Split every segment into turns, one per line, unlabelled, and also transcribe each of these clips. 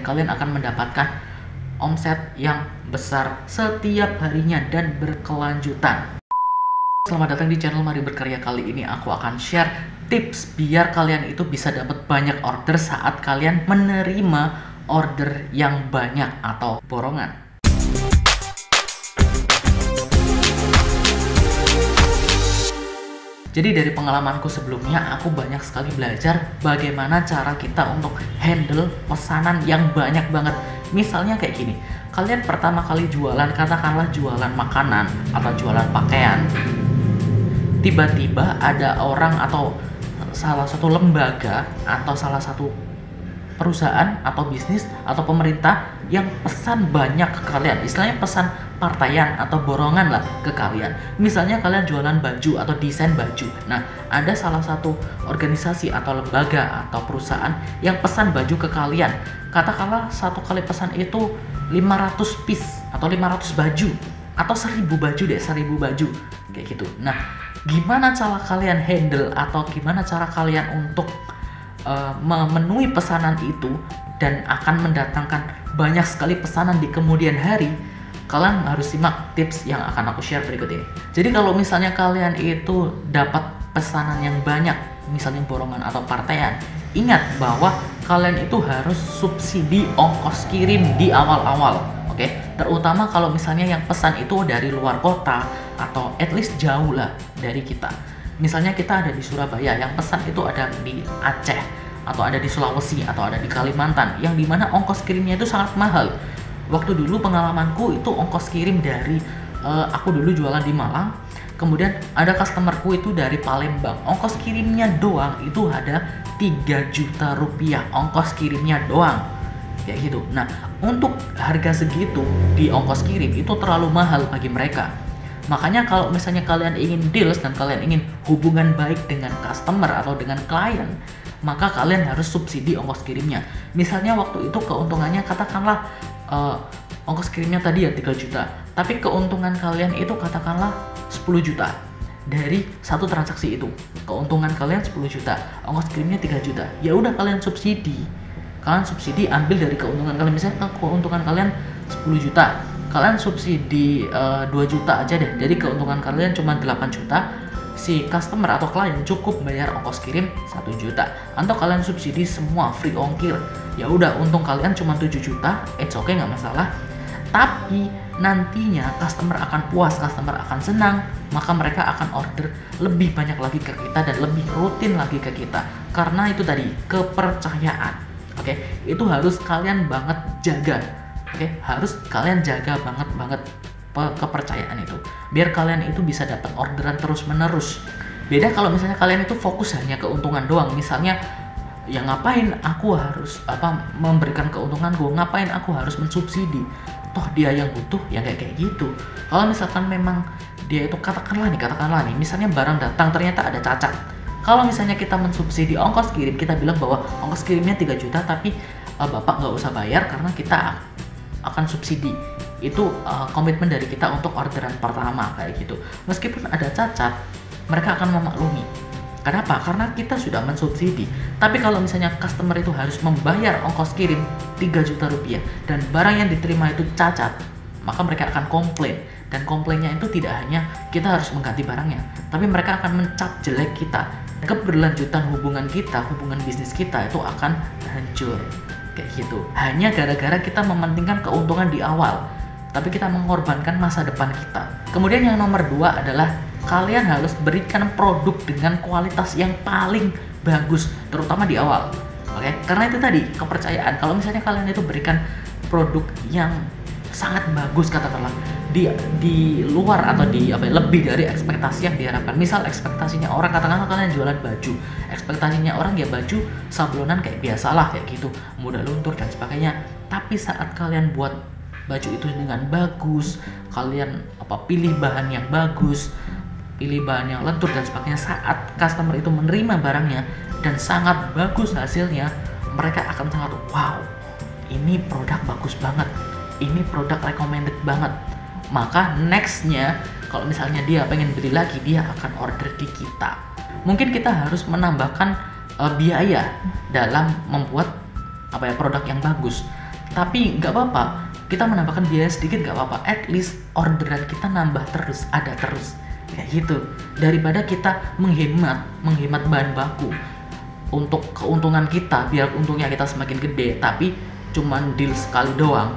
dan kalian akan mendapatkan omset yang besar setiap harinya dan berkelanjutan. Selamat datang di channel Mari Berkarya. Kali ini aku akan share tips biar kalian itu bisa dapat banyak order saat kalian menerima order yang banyak atau borongan. Jadi dari pengalamanku sebelumnya, aku banyak sekali belajar bagaimana cara kita untuk handle pesanan yang banyak banget. Misalnya kayak gini, kalian pertama kali jualan, katakanlah jualan makanan atau jualan pakaian. Tiba-tiba ada orang atau salah satu lembaga atau salah satu perusahaan atau bisnis atau pemerintah yang pesan banyak ke kalian, istilahnya pesan partaian atau borongan lah ke kalian. Misalnya kalian jualan baju atau desain baju. Nah, ada salah satu organisasi atau lembaga atau perusahaan yang pesan baju ke kalian. Katakanlah satu kali pesan itu 500 piece atau 500 baju atau 1000 baju deh, 1000 baju kayak gitu. Nah, gimana cara kalian handle atau gimana cara kalian untuk memenuhi pesanan itu dan akan mendatangkan banyak sekali pesanan di kemudian hari? Kalian harus simak tips yang akan aku share berikut ini. Jadi kalau misalnya kalian itu dapat pesanan yang banyak, misalnya borongan atau partaian, ingat bahwa kalian itu harus subsidi ongkos kirim di awal-awal. Oke, terutama kalau misalnya yang pesan itu dari luar kota atau at least jauh lah dari kita. Misalnya kita ada di Surabaya, yang pesan itu ada di Aceh atau ada di Sulawesi atau ada di Kalimantan, yang dimana ongkos kirimnya itu sangat mahal. Waktu dulu pengalamanku itu ongkos kirim dari aku dulu jualan di Malang, kemudian ada customerku itu dari Palembang, ongkos kirimnya doang itu ada 3 juta rupiah ongkos kirimnya doang kayak gitu. Nah, untuk harga segitu di ongkos kirim itu terlalu mahal bagi mereka. Makanya kalau misalnya kalian ingin deals dan kalian ingin hubungan baik dengan customer atau dengan klien, maka kalian harus subsidi ongkos kirimnya. Misalnya waktu itu keuntungannya katakanlah ongkos kirimnya tadi ya 3 juta, tapi keuntungan kalian itu katakanlah 10 juta dari satu transaksi itu. Keuntungan kalian 10 juta, ongkos kirimnya 3 juta. Ya udah, kalian subsidi. Kalian subsidi ambil dari keuntungan kalian. Misalnya keuntungan kalian 10 juta, kalian subsidi 2 juta aja deh. Jadi keuntungan kalian cuma 8 juta. Si customer atau klien cukup bayar ongkos kirim 1 juta. Atau kalian subsidi semua free ongkir. Ya udah, untung kalian cuma 7 juta. It's okay, nggak masalah. Tapi nantinya customer akan puas, customer akan senang, maka mereka akan order lebih banyak lagi ke kita dan lebih rutin lagi ke kita. Karena itu tadi, kepercayaan. Oke, itu harus kalian banget jaga. Oke, harus kalian jaga banget kepercayaan itu, biar kalian itu bisa dapat orderan terus menerus. Beda kalau misalnya kalian itu fokus hanya keuntungan doang. Misalnya, ya ngapain aku harus memberikan keuntungan gue, ngapain aku harus mensubsidi, toh dia yang butuh, ya kayak gitu. Kalau misalkan memang dia itu katakanlah nih misalnya barang datang ternyata ada cacat, kalau misalnya kita mensubsidi ongkos kirim, kita bilang bahwa ongkos kirimnya 3 juta tapi bapak nggak usah bayar karena kita akan subsidi. Itu komitmen dari kita untuk orderan pertama kayak gitu. Meskipun ada cacat, mereka akan memaklumi. Kenapa? Karena kita sudah mensubsidi. Tapi kalau misalnya customer itu harus membayar ongkos kirim 3 juta rupiah dan barang yang diterima itu cacat, maka mereka akan komplain. Dan komplainnya itu tidak hanya kita harus mengganti barangnya, tapi mereka akan mencap jelek kita. Keberlanjutan hubungan kita, hubungan bisnis kita itu akan hancur kayak gitu. Hanya gara-gara kita mementingkan keuntungan di awal, tapi kita mengorbankan masa depan kita. Kemudian yang nomor 2 adalah kalian harus berikan produk dengan kualitas yang paling bagus, terutama di awal. Oke, karena itu tadi kepercayaan. Kalau misalnya kalian itu berikan produk yang sangat bagus, katakanlah di luar atau lebih dari ekspektasi yang diharapkan. Misal ekspektasinya orang, katakanlah kalian jualan baju, ekspektasinya orang ya baju sablonan kayak biasalah kayak gitu, mudah luntur dan sebagainya. Tapi saat kalian buat baju itu dengan bagus, kalian pilih bahan yang bagus, pilih bahan yang lentur dan sebagainya, saat customer itu menerima barangnya dan sangat bagus hasilnya, mereka akan sangat wow, ini produk bagus banget, ini produk recommended banget. Maka nextnya kalau misalnya dia pengen beli lagi, dia akan order di kita. Mungkin kita harus menambahkan biaya dalam membuat produk yang bagus. Tapi nggak apa-apa, kita menambahkan biaya sedikit nggak apa-apa, at least orderan kita nambah terus, ada terus kayak gitu, daripada kita menghemat bahan baku untuk keuntungan kita, biar untungnya kita semakin gede tapi cuman deal sekali doang.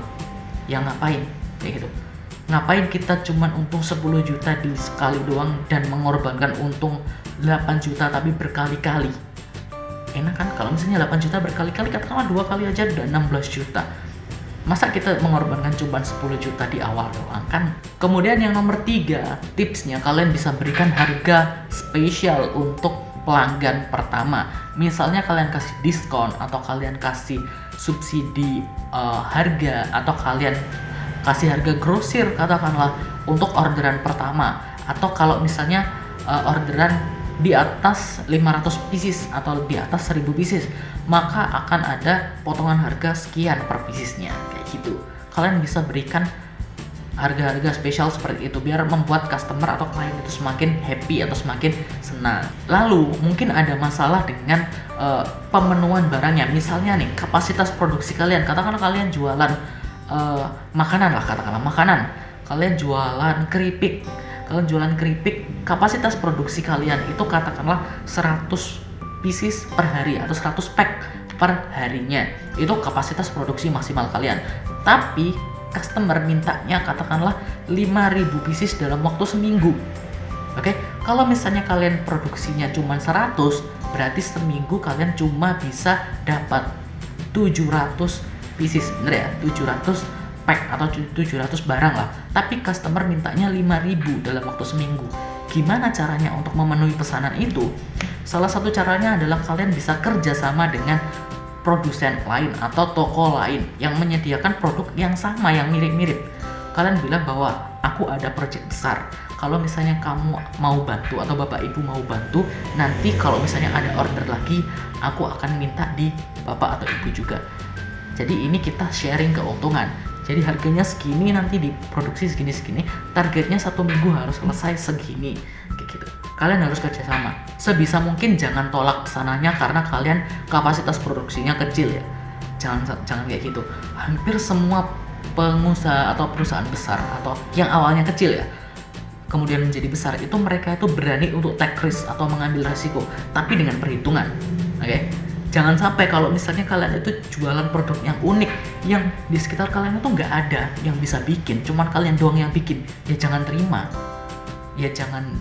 Yang ngapain kayak gitu, ngapain kita cuman untung 10 juta deal sekali doang dan mengorbankan untung 8 juta tapi berkali-kali. Enak kan kalau misalnya 8 juta berkali-kali, katakanlah 2 kali aja udah 16 juta. Masa kita mengorbankan cuma 10 juta di awal doang kan? Kemudian yang nomor 3, tipsnya kalian bisa berikan harga spesial untuk pelanggan pertama. Misalnya kalian kasih diskon, atau kalian kasih subsidi harga, atau kalian kasih harga grosir katakanlah untuk orderan pertama. Atau kalau misalnya orderan di atas 500 pieces atau di atas 1000 pieces, maka akan ada potongan harga sekian per piecesnya kayak gitu. Kalian bisa berikan harga-harga spesial seperti itu biar membuat customer atau klien itu semakin happy atau semakin senang. Lalu mungkin ada masalah dengan pemenuhan barangnya. Misalnya nih, kapasitas produksi kalian, katakanlah kalian jualan makanan lah, katakanlah makanan, kalian jualan keripik, kapasitas produksi kalian itu katakanlah 100 pieces per hari atau 100 pack per harinya. Itu kapasitas produksi maksimal kalian. Tapi customer mintanya katakanlah 5.000 pieces dalam waktu seminggu. Oke, kalau misalnya kalian produksinya cuma 100, berarti seminggu kalian cuma bisa dapat 700 pieces, bener ya? 700 pack atau 700 barang lah. Tapi customer mintanya 5.000 dalam waktu seminggu. Gimana caranya untuk memenuhi pesanan itu? Salah satu caranya adalah kalian bisa kerjasama dengan produsen lain atau toko lain yang menyediakan produk yang sama, yang mirip-mirip. Kalian bilang bahwa aku ada project besar, kalau misalnya kamu mau bantu atau bapak ibu mau bantu, nanti kalau misalnya ada order lagi, aku akan minta di bapak atau ibu juga. Jadi ini kita sharing keuntungan. Jadi harganya segini, nanti diproduksi segini-segini, targetnya 1 minggu harus selesai segini, kayak gitu. Kalian harus kerjasama. Sebisa mungkin jangan tolak pesanannya karena kalian kapasitas produksinya kecil ya. Jangan kayak gitu. Hampir semua pengusaha atau perusahaan besar atau yang awalnya kecil ya, kemudian menjadi besar, itu mereka itu berani untuk take risk atau mengambil resiko, tapi dengan perhitungan. Oke? Jangan sampai kalau misalnya kalian itu jualan produk yang unik, yang di sekitar kalian itu nggak ada yang bisa bikin, cuman kalian doang yang bikin, ya jangan terima. Ya jangan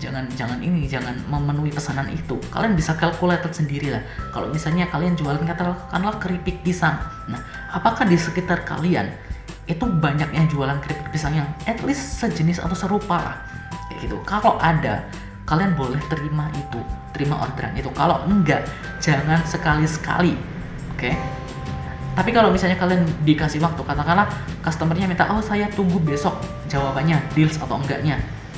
memenuhi pesanan itu. Kalian bisa calculated sendiri lah. Kalau misalnya kalian jualan katakanlah keripik pisang, nah apakah di sekitar kalian itu banyak yang jualan keripik pisang yang at least sejenis atau serupa lah, kayak gitu. Kalau ada, kalian boleh terima orderan itu. Kalau enggak, jangan sekali-sekali, oke? Tapi kalau misalnya kalian dikasih waktu, katakanlah customernya minta, oh saya tunggu besok jawabannya, deals atau enggaknya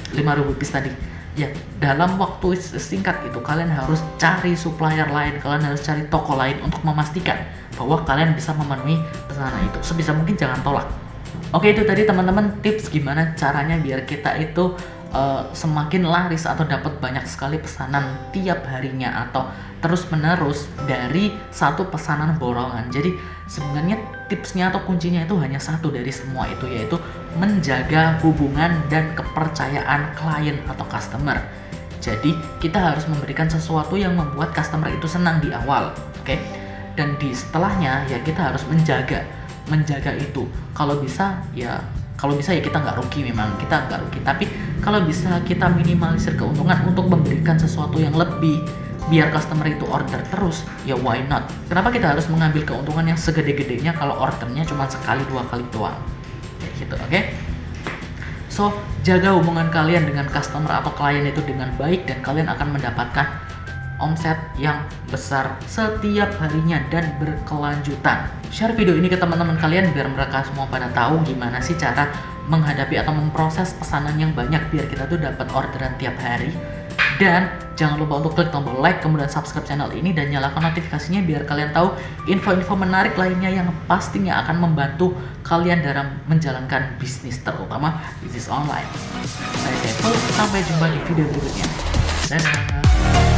5.000 piece tadi, ya dalam waktu singkat itu kalian harus cari supplier lain, kalian harus cari toko lain untuk memastikan bahwa kalian bisa memenuhi pesanan itu. Sebisa mungkin jangan tolak. Oke, itu tadi teman-teman tips gimana caranya biar kita itu semakin laris atau dapat banyak sekali pesanan tiap harinya atau terus menerus dari satu pesanan borongan. Jadi sebenarnya tipsnya atau kuncinya itu hanya satu dari semua itu, yaitu menjaga hubungan dan kepercayaan klien atau customer. Jadi kita harus memberikan sesuatu yang membuat customer itu senang di awal, oke? Dan di setelahnya ya kita harus menjaga itu. Kalau bisa ya kita nggak rugi, memang kita nggak rugi, tapi kalau bisa kita minimalisir keuntungan untuk memberikan sesuatu yang lebih biar customer itu order terus, ya why not? Kenapa kita harus mengambil keuntungan yang segede-gedenya kalau ordernya cuma sekali 2 kali doang, kayak gitu, oke? So, jaga hubungan kalian dengan customer atau klien itu dengan baik dan kalian akan mendapatkan omset yang besar setiap harinya dan berkelanjutan. Share video ini ke teman-teman kalian biar mereka semua pada tahu gimana sih cara menghadapi atau memproses pesanan yang banyak biar kita tuh dapat orderan tiap hari. Dan jangan lupa untuk klik tombol like, kemudian subscribe channel ini dan nyalakan notifikasinya biar kalian tahu info-info menarik lainnya yang pastinya akan membantu kalian dalam menjalankan bisnis, terutama bisnis online. Saya Saiful, sampai jumpa di video berikutnya. Dadah!